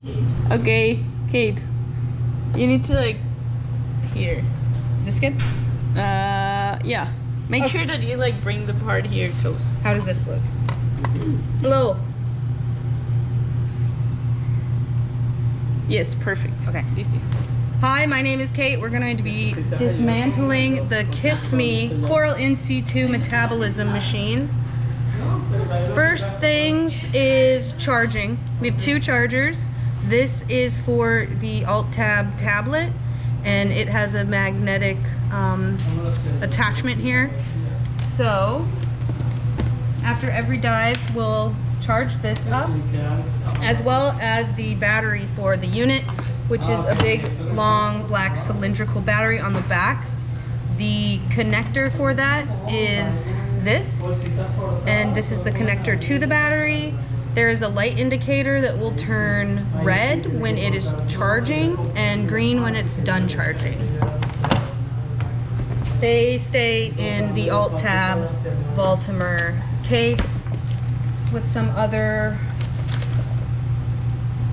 Okay, Kate. You need to like here. Is this good? Yeah. Make sure that you like bring the part here close. How does this look? Hello. Yes, perfect. Okay. This is. Hi, my name is Kate. We're going to be dismantling the CISME coral in situ metabolism machine. First things is charging. We have two chargers. This is for the Alt-Tab tablet, and it has a magnetic attachment here. So after every dive, we'll charge this up, as well as the battery for the unit, which is a big, long, black cylindrical battery on the back. The connector for that is this, and this is the connector to the battery. There is a light indicator that will turn red when it is charging and green when it's done charging. They stay in the Alt-Tab Voltimer case with some other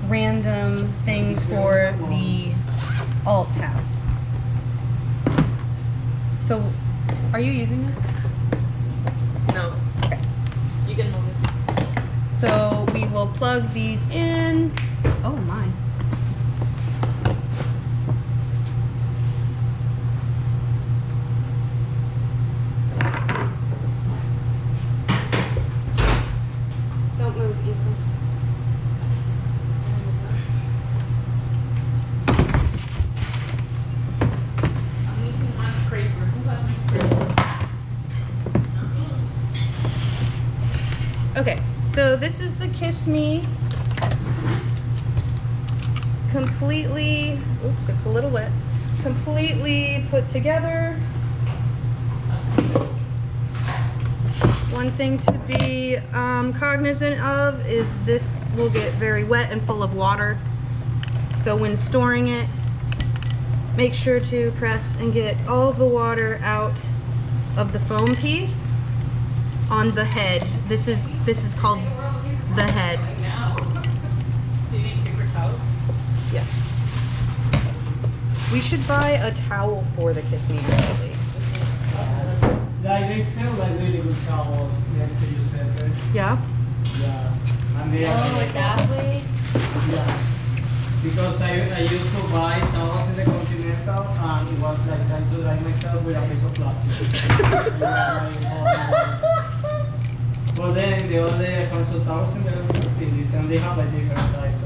random things for the Alt-Tab. So, are you using this? No. Okay. You can move it. So we will plug these in. Oh my. Don't move, Ethan. I'm using my scraper. Who has my scraper? Okay, so this is the CISME completely, oops, it's a little wet, completely put together. One thing to be cognizant of is this will get very wet and full of water. So when storing it, make sure to press and get all of the water out of the foam piece on the head. This is called the head. Do you need paper towels? Yes. We should buy a towel for the CISME actually. Like they sell like really good towels next to your center. Yeah? Yeah. And they are at that place? yeah. Because I used to buy towels in the Continental and it was like trying to dry myself with a piece of plastic. But then the other console towels in the Philippines and they have like different sizes.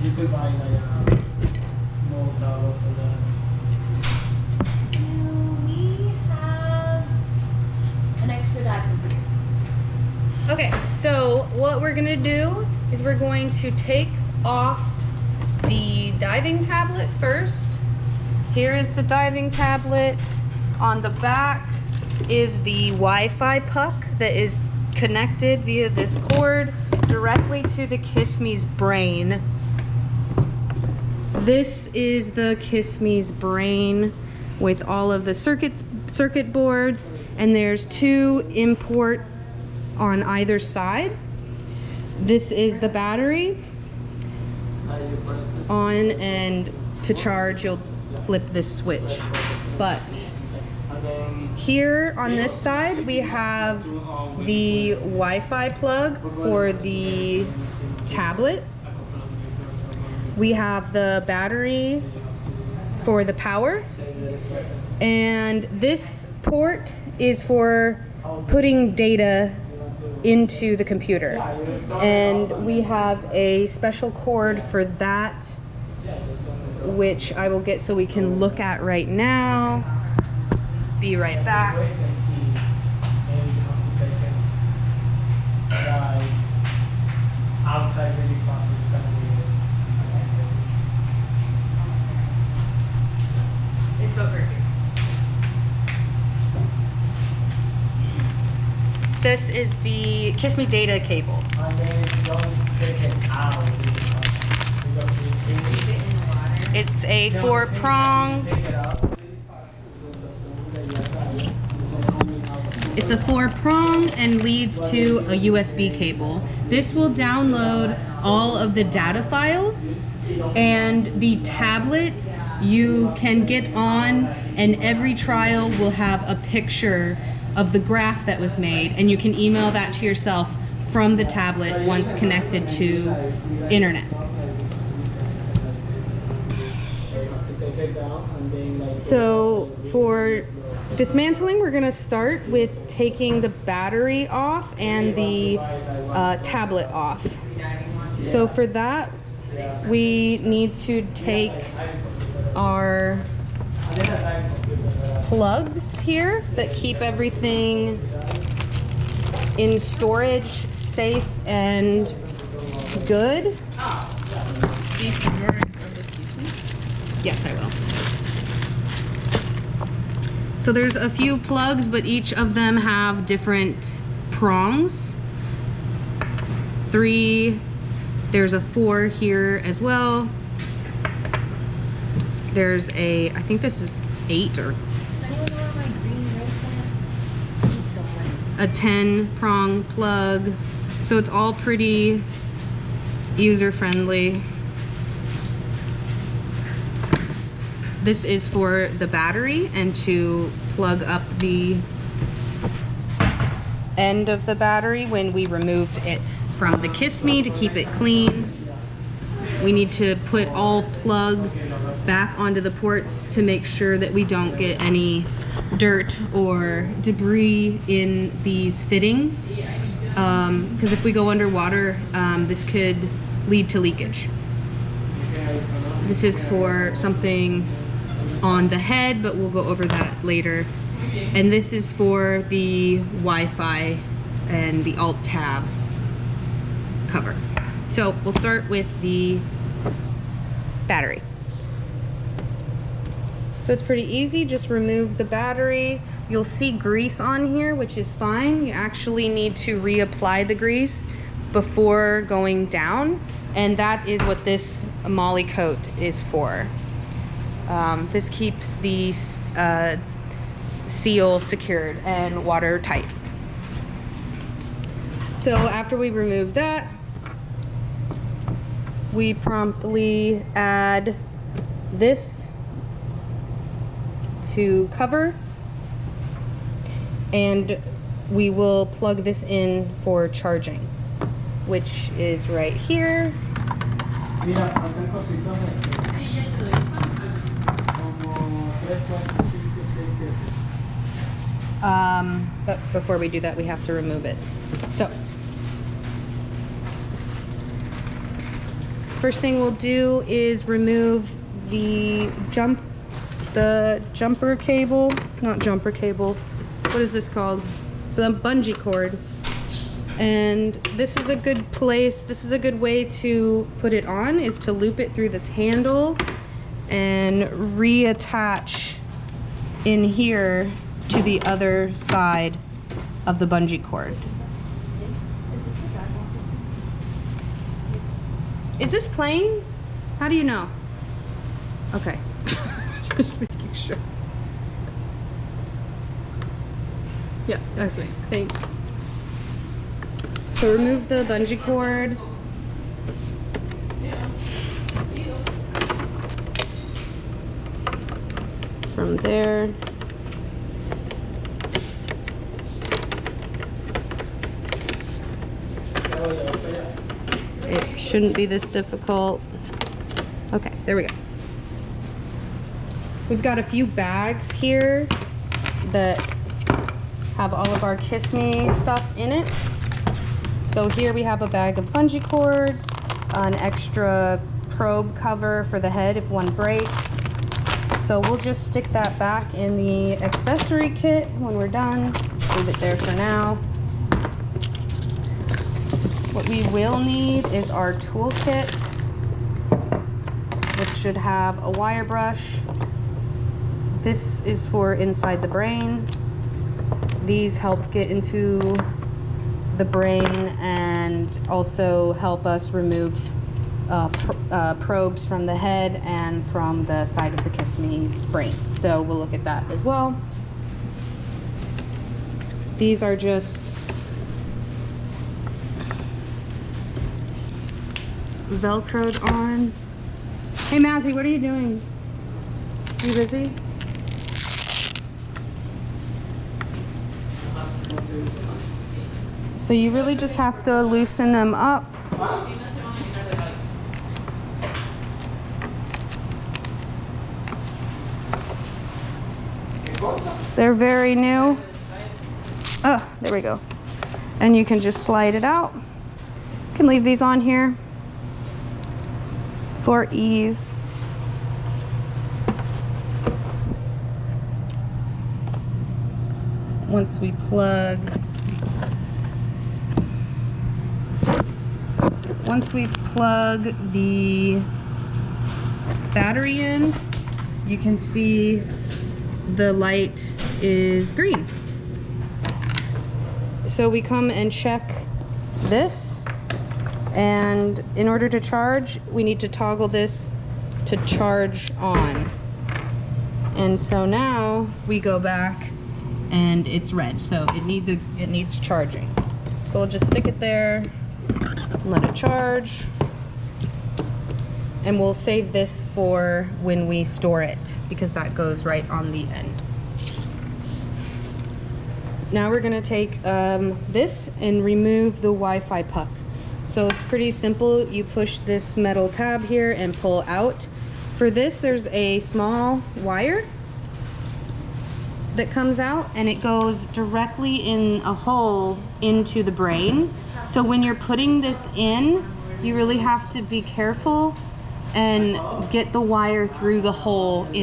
You could buy like a small towel for that. Do we have an extra diaper for you? Okay, so what we're gonna do is we're going to take off the diving tablet first. Here is the diving tablet. On the back is the Wi-Fi puck that is connected via this cord directly to the CISME's brain. This is the CISME's brain with all of the circuit boards, and there's two imports on either side. This is the battery. On, and to charge you'll flip this switch. But here on this side we have the Wi-Fi plug for the tablet. We have the battery for the power, and this port is for putting data into the computer, and we have a special cord for that, which I will get so we can look at right now. Be right back. It's over here. This is the CISME data cable. It's a 4-prong. It's a 4-prong and leads to a USB cable. This will download all of the data files, and the tablet you can get on, and every trial will have a picture of the graph that was made, and you can email that to yourself from the tablet once connected to internet. So for dismantling, we're gonna start with taking the battery off and the tablet off. So for that, we need to take our plugs here that keep everything in storage safe and good. These were on the CISME? Yes, I will. So there's a few plugs, but each of them have different prongs. 3, there's a 4 here as well. There's a, I think this is 8 or Does anyone know where my green ring went? I just don't like it. a 10-prong plug. So it's all pretty user-friendly. This is for the battery and to plug up the end of the battery when we removed it from the CISME to keep it clean. We need to put all plugs back onto the ports to make sure that we don't get any dirt or debris in these fittings. Because if we go underwater, this could lead to leakage. This is for something on the head, but we'll go over that later. And this is for the Wi-Fi and the Alt tab cover. So we'll start with the battery. So it's pretty easy, just remove the battery. You'll see grease on here, which is fine. You actually need to reapply the grease before going down, and that is what this moly coat is for. This keeps the seal secured and watertight. So after we remove that, we promptly add this to cover, and we will plug this in for charging, which is right here. But before we do that, we have to remove it. So first thing we'll do is remove the jumper cable, not jumper cable, what is this called? The bungee cord. And this is a good place, this is a good way to put it on, is to loop it through this handle and reattach in here to the other side of the bungee cord. Is this playing? How do you know? Okay. Just making sure. Yeah, that's Okay, great. thanks. So remove the bungee cord. From there. It shouldn't be this difficult. Okay, there we go. We've got a few bags here that have all of our CISME stuff in it. So here we have a bag of bungee cords, an extra probe cover for the head if one breaks. So we'll just stick that back in the accessory kit when we're done. Leave it there for now. What we will need is our toolkit, which should have a wire brush. This is for inside the brain. These help get into the brain and also help us remove probes from the head and from the side of the CISME's brain. So we'll look at that as well. These are just Velcroed on. Hey Mazzy, what are you doing? You busy? So you really just have to loosen them up. They're very new. Oh, there we go. And you can just slide it out. You can leave these on here for ease. Once we plug the battery in, you can see the light is green. So we come and check this, and in order to charge, we need to toggle this to charge on. And so now we go back and it's red, so it needs charging. So we'll just stick it there and let it charge, and we'll save this for when we store it, because that goes right on the end. Now we're gonna take this and remove the Wi-Fi puck. So it's pretty simple. You push this metal tab here and pull out. For this, there's a small wire that comes out, and it goes directly in a hole into the brain. So when you're putting this in, you really have to be careful and get the wire through the hole in